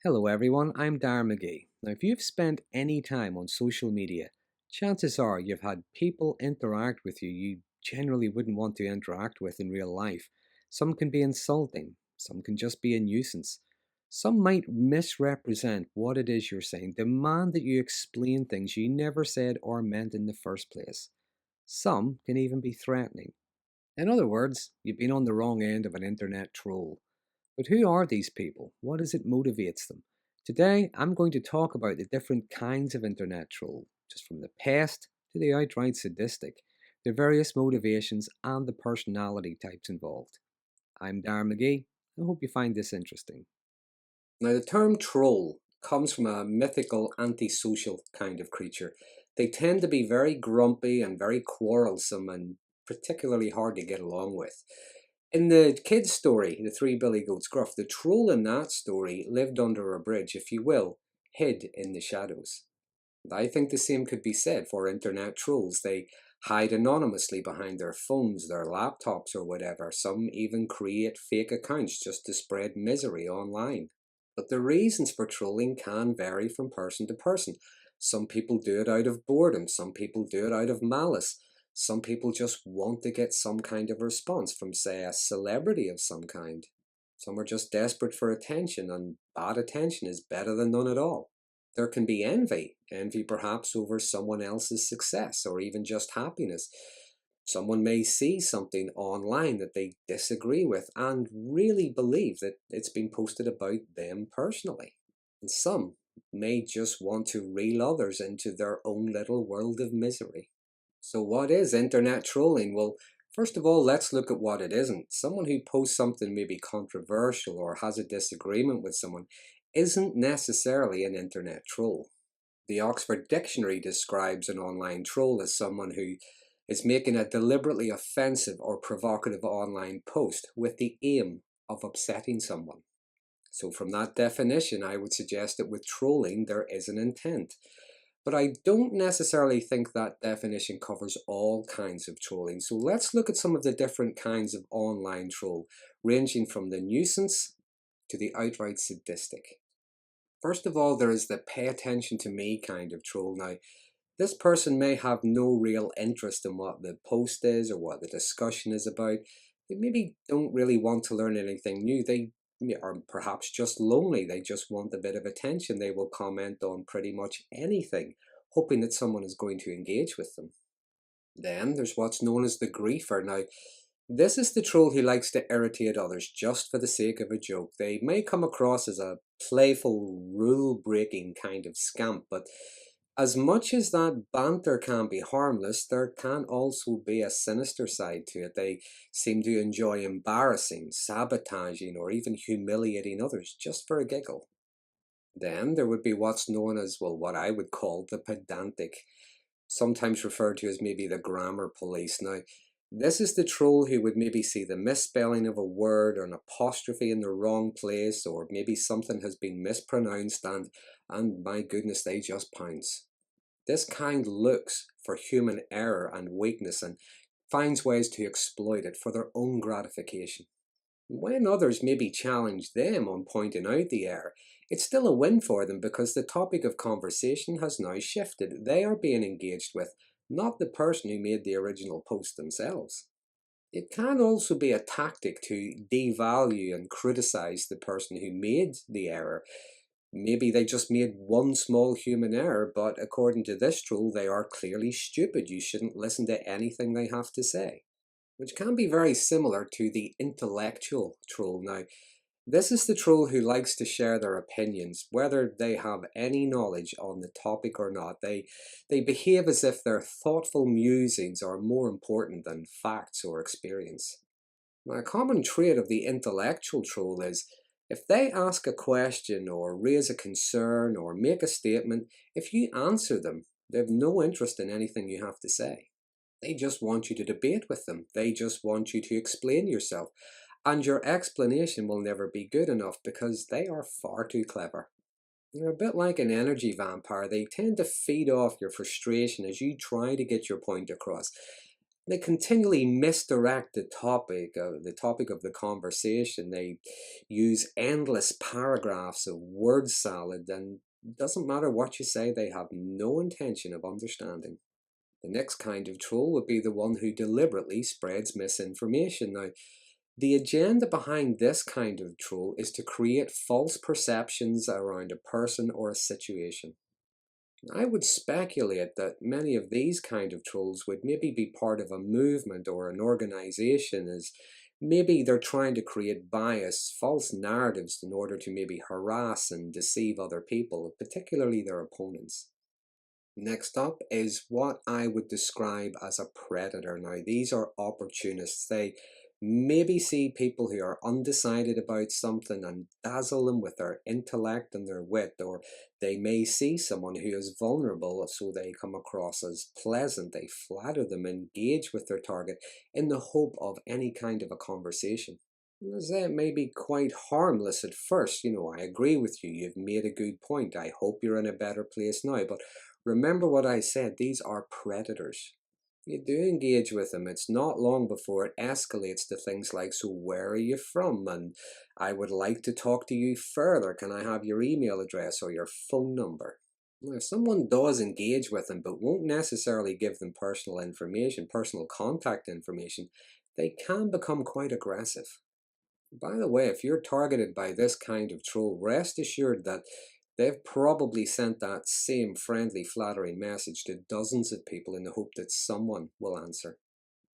Hello everyone, I'm Darren Magee. Now, if you've spent any time on social media, chances are you've had people interact with you generally wouldn't want to interact with in real life. Some can be insulting, some can just be a nuisance. Some might misrepresent what it is you're saying, demand that you explain things you never said or meant in the first place. Some can even be threatening. In other words, you've been on the wrong end of an internet troll. But who are these people? What is it motivates them? Today, I'm going to talk about the different kinds of internet troll, just from the pest to the outright sadistic, their various motivations, and the personality types involved. I'm Darren McGee. I hope you find this interesting. Now, the term troll comes from a mythical, antisocial kind of creature. They tend to be very grumpy and very quarrelsome and particularly hard to get along with. In the kid's story, The Three Billy Goats Gruff, the troll in that story lived under a bridge, if you will, hid in the shadows. And I think the same could be said for internet trolls. They hide anonymously behind their phones, their laptops, or whatever. Some even create fake accounts just to spread misery online. But the reasons for trolling can vary from person to person. Some people do it out of boredom, some people do it out of malice. Some people just want to get some kind of response from, say, a celebrity of some kind. Some are just desperate for attention, and bad attention is better than none at all. There can be envy perhaps over someone else's success or even just happiness. Someone may see something online that they disagree with and really believe that it's been posted about them personally. And some may just want to reel others into their own little world of misery. So, what is internet trolling? Well, first of all, let's look at what it isn't. Someone who posts something maybe controversial or has a disagreement with someone isn't necessarily an internet troll. The Oxford Dictionary describes an online troll as someone who is making a deliberately offensive or provocative online post with the aim of upsetting someone. So, from that definition, I would suggest that with trolling, there is an intent. But I don't necessarily think that definition covers all kinds of trolling. So let's look at some of the different kinds of online troll, ranging from the nuisance to the outright sadistic. First of all, there is the pay attention to me kind of troll. Now, this person may have no real interest in what the post is or what the discussion is about. They maybe don't really want to learn anything new. They are perhaps just lonely. They just want a bit of attention. They will comment on pretty much anything, hoping that someone is going to engage with them. Then there's what's known as the griefer. Now, this is the troll who likes to irritate others just for the sake of a joke. They may come across as a playful, rule-breaking kind of scamp, but as much as that banter can be harmless, there can also be a sinister side to it. They seem to enjoy embarrassing, sabotaging, or even humiliating others just for a giggle. Then there would be what's known as, well, what I would call the pedantic, sometimes referred to as maybe the grammar police. Now, this is the troll who would maybe see the misspelling of a word or an apostrophe in the wrong place, or maybe something has been mispronounced and my goodness, they just pounce. This kind looks for human error and weakness and finds ways to exploit it for their own gratification. When others maybe challenge them on pointing out the error, it's still a win for them because the topic of conversation has now shifted. They are being engaged with, not the person who made the original post themselves. It can also be a tactic to devalue and criticize the person who made the error. Maybe they just made one small human error, but according to this troll, they are clearly stupid. You shouldn't listen to anything they have to say, which can be very similar to the intellectual troll. Now, this is the troll who likes to share their opinions, whether they have any knowledge on the topic or not. They behave as if their thoughtful musings are more important than facts or experience. Now, a common trait of the intellectual troll is if they ask a question or raise a concern or make a statement, if you answer them, they have no interest in anything you have to say. They just want you to debate with them. They just want you to explain yourself. And your explanation will never be good enough because they are far too clever. They're a bit like an energy vampire. They tend to feed off your frustration as you try to get your point across. They continually misdirect the topic of the conversation. They use endless paragraphs of word salad, and it doesn't matter what you say, they have no intention of understanding. The next kind of troll would be the one who deliberately spreads misinformation. Now, the agenda behind this kind of troll is to create false perceptions around a person or a situation. I would speculate that many of these kind of trolls would maybe be part of a movement or an organization, as maybe they're trying to create bias, false narratives in order to maybe harass and deceive other people, particularly their opponents. Next up is what I would describe as a predator. Now, these are opportunists. They maybe see people who are undecided about something and dazzle them with their intellect and their wit, or they may see someone who is vulnerable, so they come across as pleasant. They flatter them, engage with their target in the hope of any kind of a conversation. As that may be quite harmless at first, I agree with you, you've made a good point. I hope you're in a better place now, but remember what I said, these are predators. You do engage with them, it's not long before it escalates to things like, so where are you from? And I would like to talk to you further. Can I have your email address or your phone number? Now, if someone does engage with them but won't necessarily give them personal information, personal contact information, they can become quite aggressive. By the way, if you're targeted by this kind of troll, rest assured that they've probably sent that same friendly, flattering message to dozens of people in the hope that someone will answer.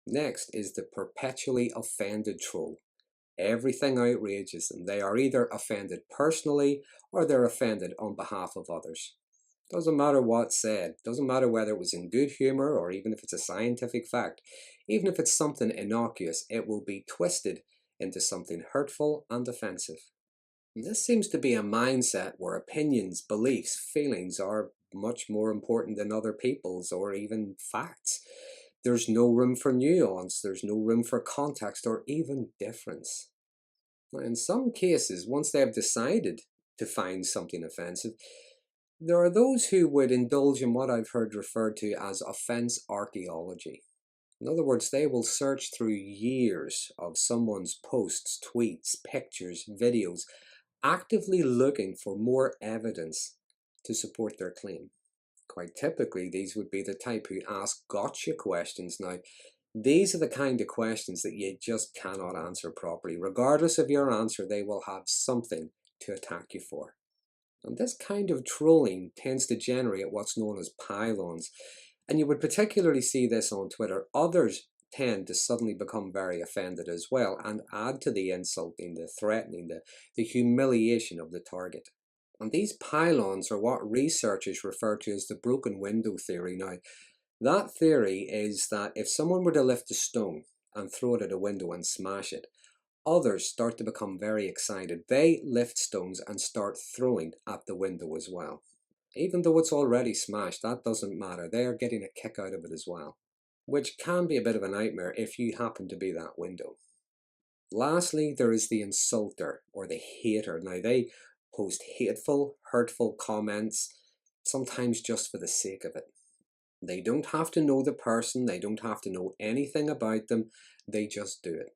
Next is the perpetually offended troll. Everything outrages them. They are either offended personally or they're offended on behalf of others. Doesn't matter what's said, doesn't matter whether it was in good humor or even if it's a scientific fact. Even if it's something innocuous, it will be twisted into something hurtful and offensive. And this seems to be a mindset where opinions, beliefs, feelings are much more important than other people's or even facts. There's no room for nuance, there's no room for context or even difference. Now, in some cases, once they have decided to find something offensive, there are those who would indulge in what I've heard referred to as offense archaeology. In other words, they will search through years of someone's posts, tweets, pictures, videos, actively looking for more evidence to support their claim. Quite typically, these would be the type who ask gotcha questions. Now, these are the kind of questions that you just cannot answer properly. Regardless of your answer, they will have something to attack you for. And this kind of trolling tends to generate what's known as pylons. And you would particularly see this on Twitter. Others tend to suddenly become very offended as well and add to the insulting, the threatening, the humiliation of the target. And these pylons are what researchers refer to as the broken window theory. Now, that theory is that if someone were to lift a stone and throw it at a window and smash it, others start to become very excited. They lift stones and start throwing at the window as well. Even though it's already smashed, that doesn't matter. They are getting a kick out of it as well, which can be a bit of a nightmare if you happen to be that window. Lastly, there is the insulter or the hater. Now, they post hateful, hurtful comments, sometimes just for the sake of it. They don't have to know the person, they don't have to know anything about them, they just do it.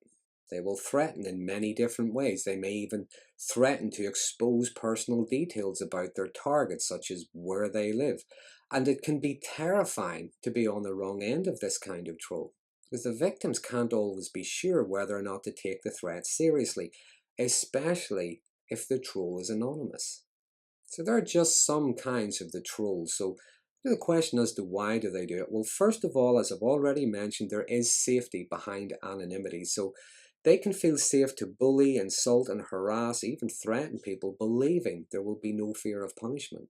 They will threaten in many different ways. They may even threaten to expose personal details about their target, such as where they live. And it can be terrifying to be on the wrong end of this kind of troll, because the victims can't always be sure whether or not to take the threat seriously, especially if the troll is anonymous. So there are just some kinds of the trolls. So the question as to why do they do it? Well, first of all, as I've already mentioned, there is safety behind anonymity. So they can feel safe to bully, insult, and harass, even threaten people, believing there will be no fear of punishment.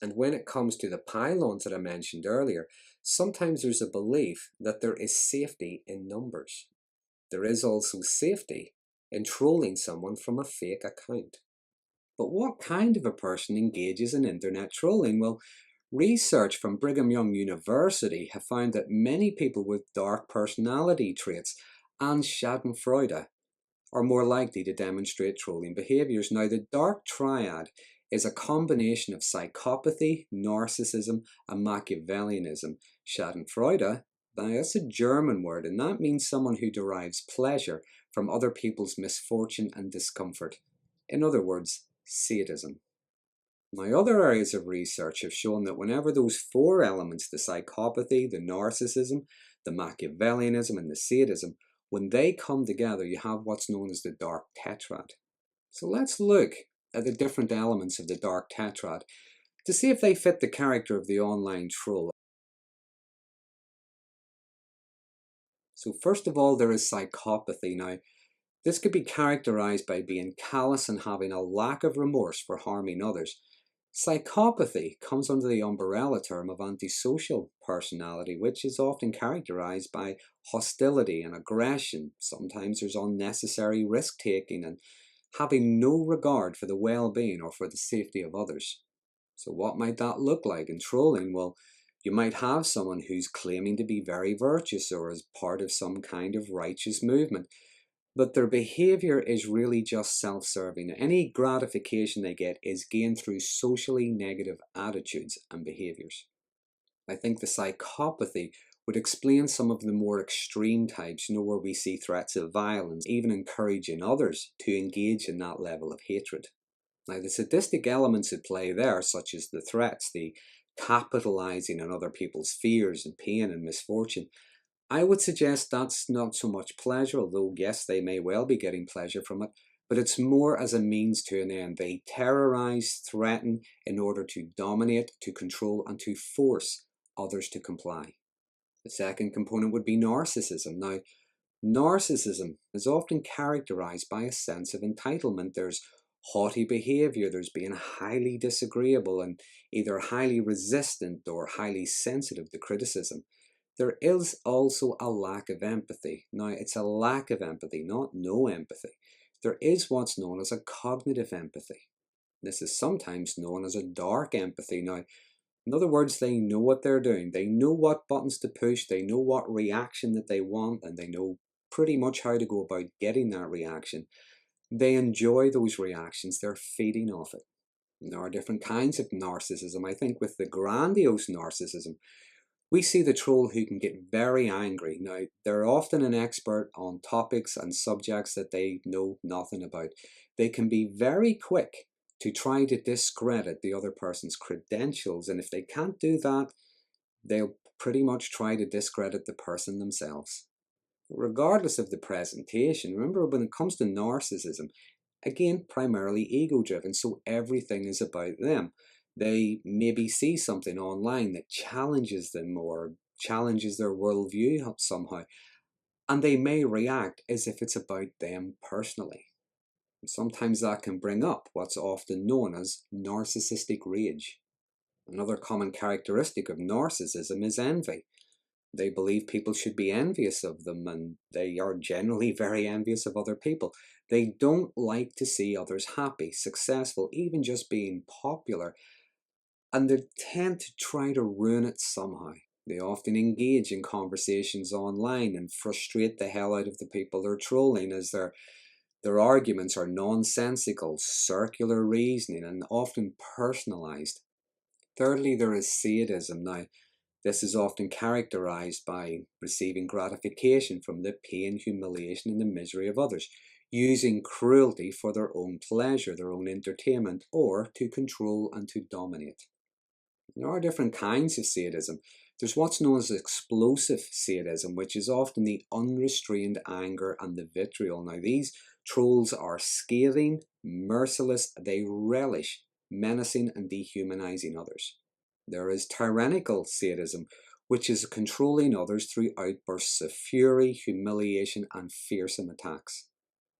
And when it comes to the pylons that I mentioned earlier, sometimes there's a belief that there is safety in numbers. There is also safety in trolling someone from a fake account. But what kind of a person engages in internet trolling? Well, research from Brigham Young University have found that many people with dark personality traits and schadenfreude are more likely to demonstrate trolling behaviors. Now, the dark triad is a combination of psychopathy, narcissism, and Machiavellianism. Schadenfreude Now, that's a German word, and that means someone who derives pleasure from other people's misfortune and discomfort. In other words, sadism. My other areas of research have shown that whenever those four elements, the psychopathy, the narcissism, the Machiavellianism, and the sadism, when they come together, you have what's known as the dark tetrad. So let's look at the different elements of the dark tetrad to see if they fit the character of the online troll. So first of all, there is psychopathy. Now, this could be characterized by being callous and having a lack of remorse for harming others. Psychopathy comes under the umbrella term of antisocial personality, which is often characterized by hostility and aggression. Sometimes there's unnecessary risk taking and having no regard for the well-being or for the safety of others. So what might that look like in trolling? Well, you might have someone who's claiming to be very virtuous or is part of some kind of righteous movement, but their behaviour is really just self-serving. Any gratification they get is gained through socially negative attitudes and behaviours. I think the psychopathy would explain some of the more extreme types, where we see threats of violence, even encouraging others to engage in that level of hatred. Now, the sadistic elements at play there, such as the threats, the capitalizing on other people's fears and pain and misfortune, I would suggest that's not so much pleasure, although yes, they may well be getting pleasure from it, but it's more as a means to an end. They terrorize, threaten in order to dominate, to control, and to force others to comply. The second component would be narcissism. Now, narcissism is often characterized by a sense of entitlement. There's haughty behavior, there's being highly disagreeable and either highly resistant or highly sensitive to criticism. There is also a lack of empathy. Now, it's a lack of empathy, not no empathy. There is what's known as a cognitive empathy. This is sometimes known as a dark empathy. Now, in other words, they know what they're doing. They know what buttons to push. They know what reaction that they want, and they know pretty much how to go about getting that reaction. They enjoy those reactions. They're feeding off it. And there are different kinds of narcissism. I think with the grandiose narcissism, we see the troll who can get very angry. Now, they're often an expert on topics and subjects that they know nothing about. They can be very quick to try to discredit the other person's credentials, and if they can't do that, they'll pretty much try to discredit the person themselves. Regardless of the presentation, remember when it comes to narcissism, again, primarily ego-driven, so everything is about them. They maybe see something online that challenges them or challenges their worldview somehow, and they may react as if it's about them personally. Sometimes that can bring up what's often known as narcissistic rage. Another common characteristic of narcissism is envy. They believe people should be envious of them, and they are generally very envious of other people. They don't like to see others happy, successful, even just being popular, and they tend to try to ruin it somehow. They often engage in conversations online and frustrate the hell out of the people they're trolling, as their arguments are nonsensical, circular reasoning, and often personalized. Thirdly, there is sadism. Now, this is often characterized by receiving gratification from the pain, humiliation, and the misery of others, using cruelty for their own pleasure, their own entertainment, or to control and to dominate. There are different kinds of sadism. There's what's known as explosive sadism, which is often the unrestrained anger and the vitriol. Now, these trolls are scathing, merciless, they relish menacing and dehumanizing others. There is tyrannical sadism, which is controlling others through outbursts of fury, humiliation, and fearsome attacks.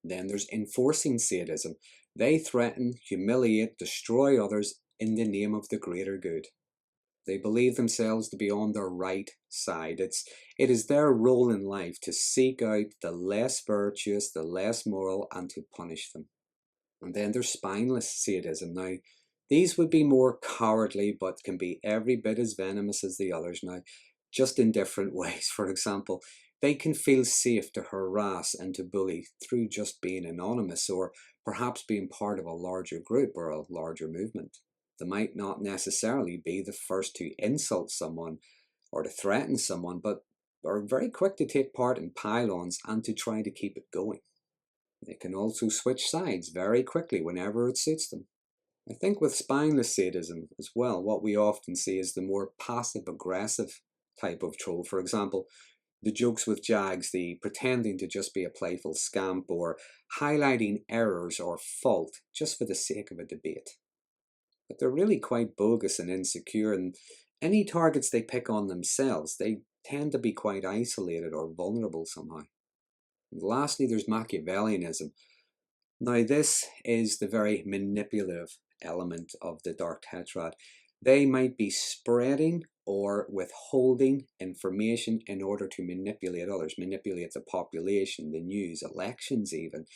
Then there's enforcing sadism. They threaten, humiliate, destroy others in the name of the greater good. They believe themselves to be on the right side. It is their role in life to seek out the less virtuous, the less moral, and to punish them. And then there's spineless sadism. Now, these would be more cowardly, but can be every bit as venomous as the others. Now, just in different ways. For example, they can feel safe to harass and to bully through just being anonymous, or perhaps being part of a larger group or a larger movement. They might not necessarily be the first to insult someone or to threaten someone, but are very quick to take part in pile-ons and to try to keep it going. They can also switch sides very quickly whenever it suits them. I think with spineless sadism as well, what we often see is the more passive-aggressive type of troll. For example, the jokes with Jags, the pretending to just be a playful scamp or highlighting errors or fault just for the sake of a debate. But they're really quite bogus and insecure, and any targets they pick on themselves, they tend to be quite isolated or vulnerable somehow. And lastly, there's Machiavellianism. Now, this is the very manipulative element of the dark tetrad. They might be spreading or withholding information in order to manipulate others, manipulate the population, the news, elections even.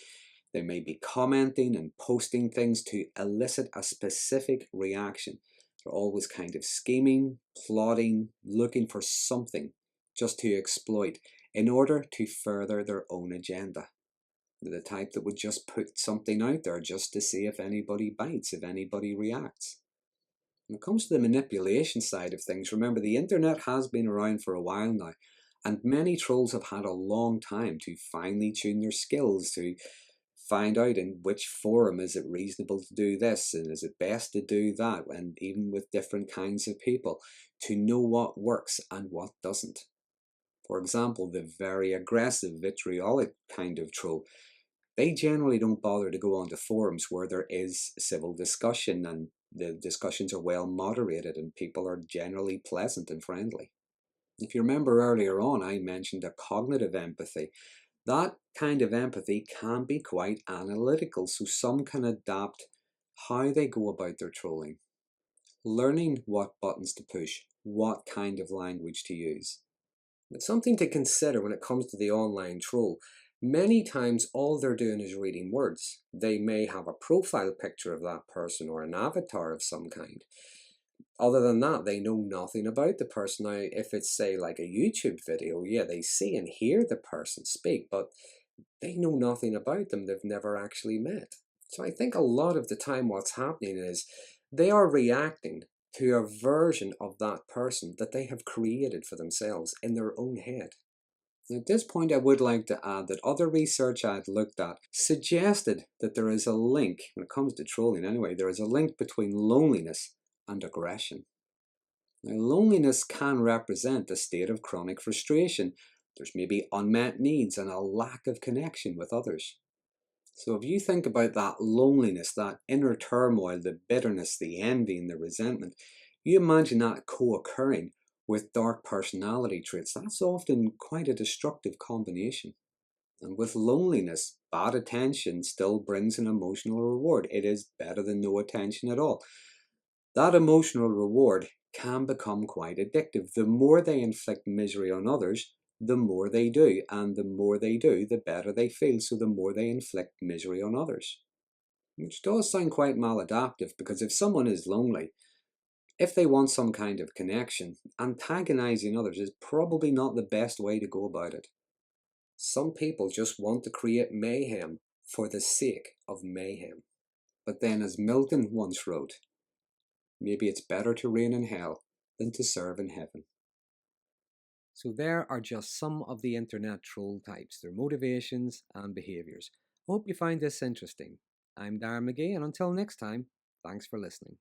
They may be commenting and posting things to elicit a specific reaction. They're always kind of scheming, plotting, looking for something just to exploit in order to further their own agenda. They're the type that would just put something out there just to see if anybody bites, if anybody reacts. When it comes to the manipulation side of things, remember the internet has been around for a while now, and many trolls have had a long time to finely tune their skills, to find out in which forum is it reasonable to do this and is it best to do that, and even with different kinds of people, to know what works and what doesn't. For example, the very aggressive, vitriolic kind of troll, they generally don't bother to go onto forums where there is civil discussion and the discussions are well moderated and people are generally pleasant and friendly. If you remember earlier on, I mentioned a cognitive empathy. That kind of empathy can be quite analytical, so some can adapt how they go about their trolling, learning what buttons to push, what kind of language to use. It's something to consider when it comes to the online troll. Many times all they're doing is reading words. They may have a profile picture of that person or an avatar of some kind. Other than that, they know nothing about the person. Now, if it's, say, like a YouTube video, yeah, they see and hear the person speak, but they know nothing about them. They've never actually met. So I think a lot of the time what's happening is they are reacting to a version of that person that they have created for themselves in their own head. At this point, I would like to add that other research I'd looked at suggested that there is a link, when it comes to trolling anyway, there is a link between loneliness and aggression. Now, loneliness can represent a state of chronic frustration. There's maybe unmet needs and a lack of connection with others. So if you think about that loneliness, that inner turmoil, the bitterness, the envy and the resentment, you imagine that co-occurring with dark personality traits. That's often quite a destructive combination. And with loneliness, bad attention still brings an emotional reward. It is better than no attention at all. That emotional reward can become quite addictive. The more they inflict misery on others, the more they do, and the more they do, the better they feel, so the more they inflict misery on others. Which does sound quite maladaptive, because if someone is lonely, if they want some kind of connection, antagonizing others is probably not the best way to go about it. Some people just want to create mayhem for the sake of mayhem. But then, as Milton once wrote, maybe it's better to reign in hell than to serve in heaven. So there are just some of the internet troll types, their motivations and behaviours. I hope you find this interesting. I'm Darren Magee, and until next time, thanks for listening.